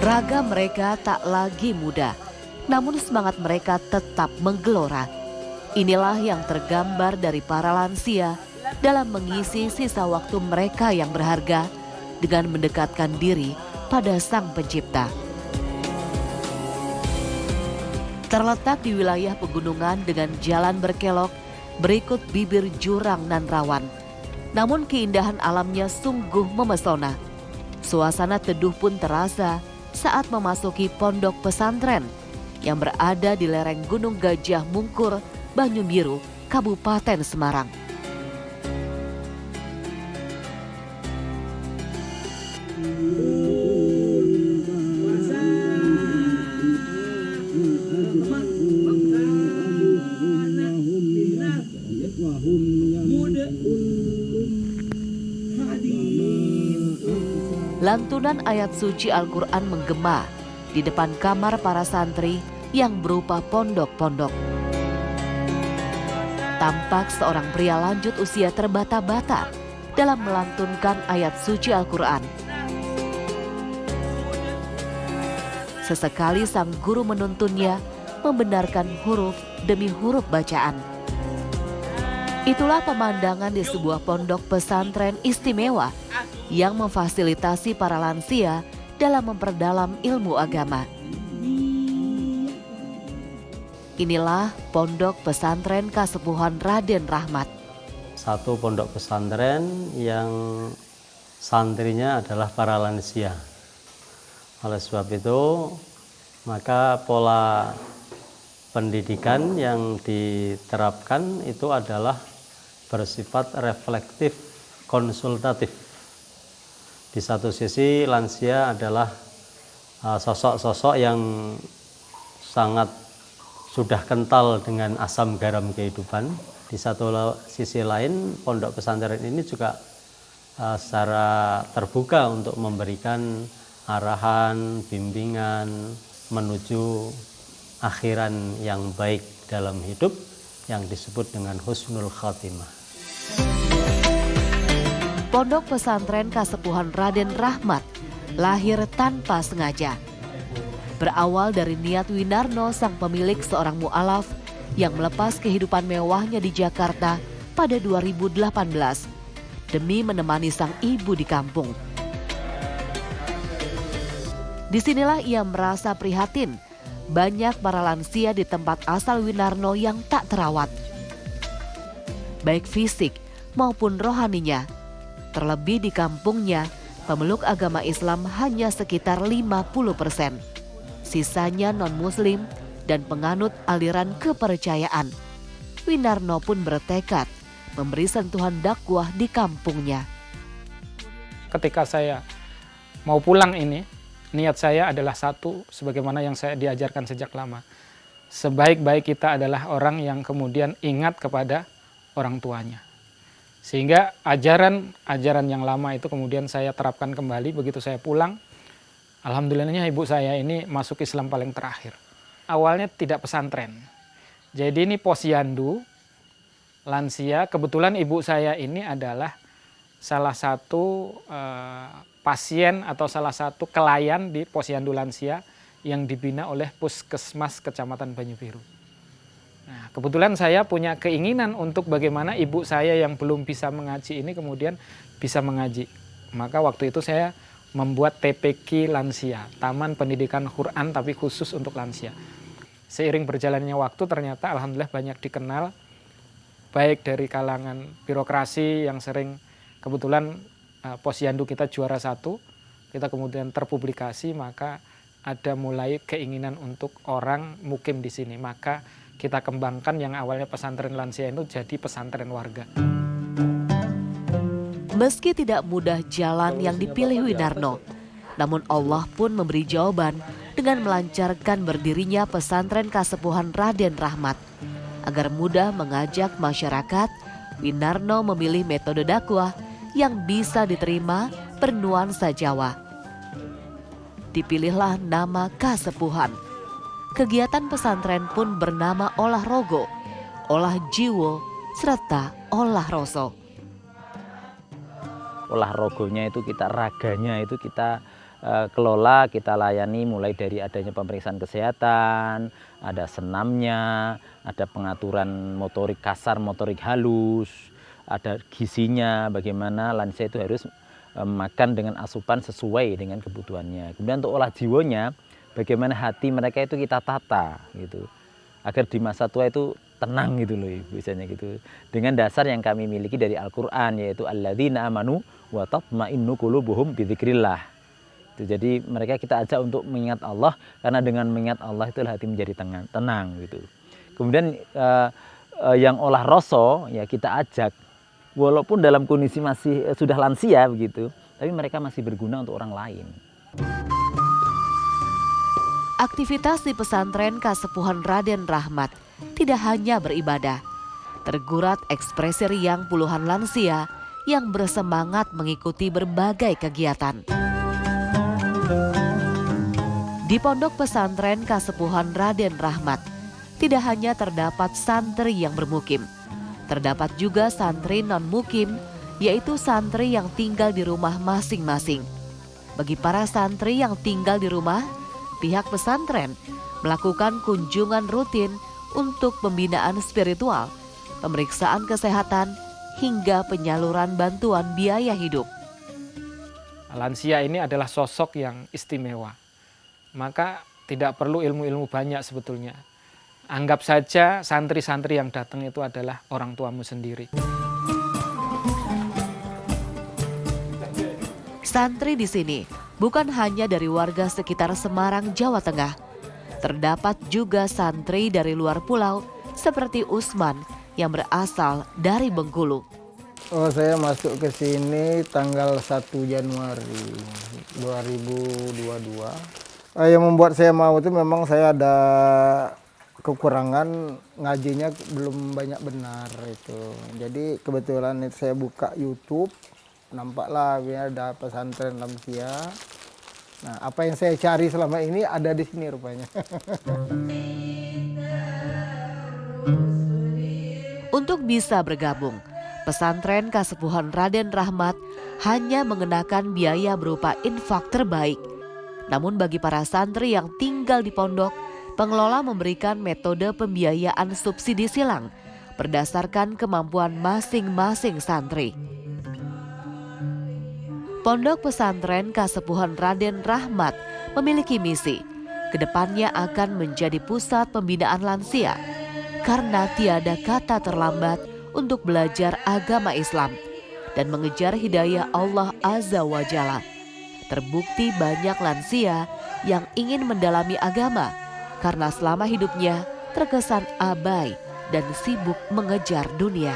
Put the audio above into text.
Raga mereka tak lagi muda, namun semangat mereka tetap menggelora. Inilah yang tergambar dari para lansia dalam mengisi sisa waktu mereka yang berharga dengan mendekatkan diri pada Sang Pencipta. Terletak di wilayah pegunungan dengan jalan berkelok, berikut bibir jurang nan rawan. Namun keindahan alamnya sungguh memesona. Suasana teduh pun terasa saat memasuki pondok pesantren yang berada di lereng Gunung Gajah Mungkur, Banyubiru, Kabupaten Semarang. Lantunan ayat suci Al-Quran menggema di depan kamar para santri yang berupa pondok-pondok. Tampak seorang pria lanjut usia terbata-bata dalam melantunkan ayat suci Al-Quran. Sesekali sang guru menuntunnya membenarkan huruf demi huruf bacaan. Itulah pemandangan di sebuah pondok pesantren istimewa yang memfasilitasi para lansia dalam memperdalam ilmu agama. Inilah Pondok Pesantren Kasepuhan Raden Rahmat. Satu pondok pesantren yang santrinya adalah para lansia. Oleh sebab itu, maka pola pendidikan yang diterapkan itu adalah bersifat reflektif, konsultatif. Di satu sisi lansia adalah sosok-sosok yang sangat sudah kental dengan asam garam kehidupan. Di satu sisi lain, pondok pesantren ini juga secara terbuka untuk memberikan arahan, bimbingan menuju akhiran yang baik dalam hidup yang disebut dengan husnul khatimah. Pondok Pesantren Kasepuhan Raden Rahmat lahir tanpa sengaja. Berawal dari niat Winarno, sang pemilik seorang mu'alaf yang melepas kehidupan mewahnya di Jakarta pada 2018 demi menemani sang ibu di kampung. Disinilah ia merasa prihatin banyak para lansia di tempat asal Winarno yang tak terawat, baik fisik maupun rohaninya. Terlebih di kampungnya, pemeluk agama Islam hanya sekitar 50%. Sisanya non-muslim dan penganut aliran kepercayaan. Winarno pun bertekad memberi sentuhan dakwah di kampungnya. Ketika saya mau pulang ini, niat saya adalah satu, sebagaimana yang saya diajarkan sejak lama. Sebaik-baik kita adalah orang yang kemudian ingat kepada orang tuanya. Sehingga ajaran yang lama itu kemudian saya terapkan kembali begitu saya pulang. Alhamdulillahnya ibu saya ini masuk Islam paling terakhir. Awalnya tidak pesantren. Jadi ini posyandu, lansia. Kebetulan ibu saya ini adalah salah satu pasien atau salah satu klien di posyandu lansia yang dibina oleh Puskesmas Kecamatan Banyubiru. Nah, kebetulan saya punya keinginan untuk bagaimana ibu saya yang belum bisa mengaji ini kemudian bisa mengaji. Maka waktu itu saya membuat TPQ Lansia, Taman Pendidikan Quran tapi khusus untuk lansia. Seiring berjalannya waktu ternyata alhamdulillah banyak dikenal, baik dari kalangan birokrasi yang sering, kebetulan posyandu kita juara 1, kita kemudian terpublikasi, maka ada mulai keinginan untuk orang mukim di sini. Maka kita kembangkan yang awalnya pesantren lansia itu jadi pesantren warga. Meski tidak mudah jalan yang dipilih Winarno, namun Allah pun memberi jawaban dengan melancarkan berdirinya Pesantren Kasepuhan Raden Rahmat. Agar mudah mengajak masyarakat, Winarno memilih metode dakwah yang bisa diterima bernuansa Jawa. Dipilihlah nama Kasepuhan. Kegiatan pesantren pun bernama Olah Rogo, Olah Jiwo, serta Olah Roso. Olah rogonya itu kita, raganya itu kita kelola, kita layani mulai dari adanya pemeriksaan kesehatan, ada senamnya, ada pengaturan motorik kasar, motorik halus, ada gizinya, bagaimana lansia itu harus makan dengan asupan sesuai dengan kebutuhannya. Kemudian untuk olah jiwanya, bagaimana hati mereka itu kita tata gitu, agar di masa tua itu tenang gitu loh biasanya gitu. Dengan dasar yang kami miliki dari Al-Quran, yaitu alladzina amanu wa tatma'innu qulubuhum bidzikrillah. Jadi mereka kita ajak untuk mengingat Allah, karena dengan mengingat Allah itulah hati menjadi tenang gitu. Kemudian yang olah rasa ya kita ajak, walaupun dalam kondisi masih sudah lansia begitu, tapi mereka masih berguna untuk orang lain. Aktivitas di pesantren Kasepuhan Raden Rahmat tidak hanya beribadah. Tergurat ekspresi riang puluhan lansia yang bersemangat mengikuti berbagai kegiatan. Di pondok pesantren Kasepuhan Raden Rahmat, tidak hanya terdapat santri yang bermukim, terdapat juga santri non-mukim, yaitu santri yang tinggal di rumah masing-masing. Bagi para santri yang tinggal di rumah, pihak pesantren melakukan kunjungan rutin untuk pembinaan spiritual, pemeriksaan kesehatan, hingga penyaluran bantuan biaya hidup. Lansia ini adalah sosok yang istimewa. Maka tidak perlu ilmu-ilmu banyak sebetulnya. Anggap saja santri-santri yang datang itu adalah orang tuamu sendiri. Santri di sini bukan hanya dari warga sekitar Semarang, Jawa Tengah. Terdapat juga santri dari luar pulau seperti Usman yang berasal dari Bengkulu. Oh, saya masuk ke sini tanggal 1 Januari 2022. Yang membuat saya mau itu memang saya ada kekurangan, ngajinya belum banyak benar itu. Jadi kebetulan itu saya buka YouTube, nampaklah ada pesantren lansia. Nah, apa yang saya cari selama ini ada di sini rupanya. Untuk bisa bergabung, pesantren Kasepuhan Raden Rahmat hanya mengenakan biaya berupa infak terbaik. Namun bagi para santri yang tinggal di pondok, pengelola memberikan metode pembiayaan subsidi silang berdasarkan kemampuan masing-masing santri. Pondok pesantren Kasepuhan Raden Rahmat memiliki misi, kedepannya akan menjadi pusat pembinaan lansia, karena tiada kata terlambat untuk belajar agama Islam dan mengejar hidayah Allah Azza wa Jalla. Terbukti banyak lansia yang ingin mendalami agama karena selama hidupnya terkesan abai dan sibuk mengejar dunia.